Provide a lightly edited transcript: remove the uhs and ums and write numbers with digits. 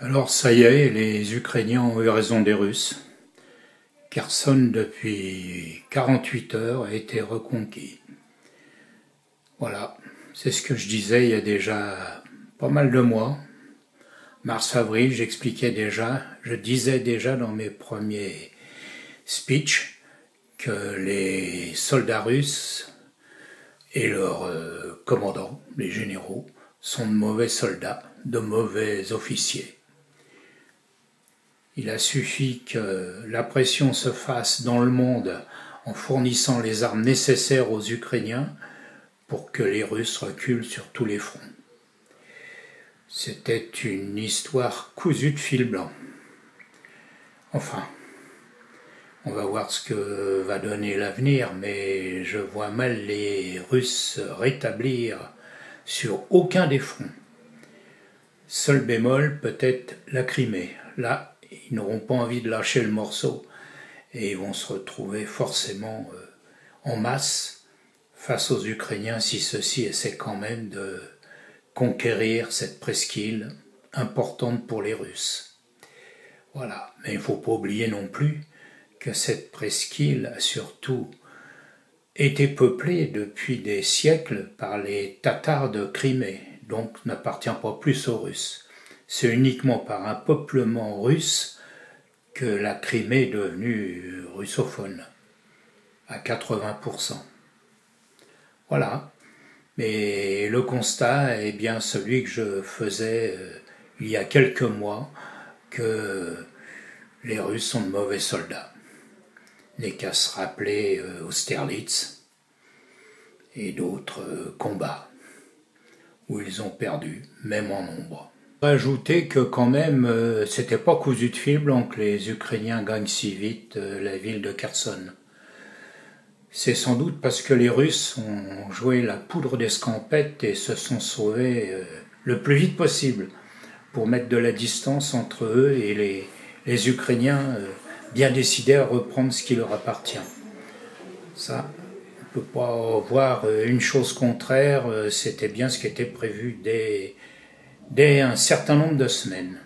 Alors ça y est, les Ukrainiens ont eu raison des Russes. Kherson, depuis 48 heures, a été reconquis. Voilà, c'est ce que je disais il y a déjà pas mal de mois. Mars-avril, je disais déjà dans mes premiers speeches que les soldats russes et leurs commandants, les généraux, sont de mauvais soldats, de mauvais officiers. Il a suffi que la pression se fasse dans le monde en fournissant les armes nécessaires aux Ukrainiens pour que les Russes reculent sur tous les fronts. C'était une histoire cousue de fil blanc. Enfin, on va voir ce que va donner l'avenir, mais je vois mal les Russes se rétablir sur aucun des fronts. Seul bémol, peut-être la Crimée. Là, ils n'auront pas envie de lâcher le morceau et ils vont se retrouver forcément en masse face aux Ukrainiens si ceux-ci essaient quand même de conquérir cette presqu'île importante pour les Russes. Voilà, mais il ne faut pas oublier non plus que cette presqu'île a surtout été peuplée depuis des siècles par les Tatars de Crimée, donc n'appartient pas plus aux Russes. C'est uniquement par un peuplement russe que la Crimée est devenue russophone, à 80%. Voilà, mais le constat est bien celui que je faisais il y a quelques mois, que les Russes sont de mauvais soldats. Il n'est qu'à se rappeler Austerlitz et d'autres combats où ils ont perdu, même en nombre. Ajouter que quand même, c'était pas cousu de fil blanc que les Ukrainiens gagnent si vite la ville de Kherson. C'est sans doute parce que les Russes ont joué la poudre d'escampette et se sont sauvés le plus vite possible pour mettre de la distance entre eux et les Ukrainiens bien décidés à reprendre ce qui leur appartient. Ça, on ne peut pas voir une chose contraire, c'était bien ce qui était prévu dès un certain nombre de semaines.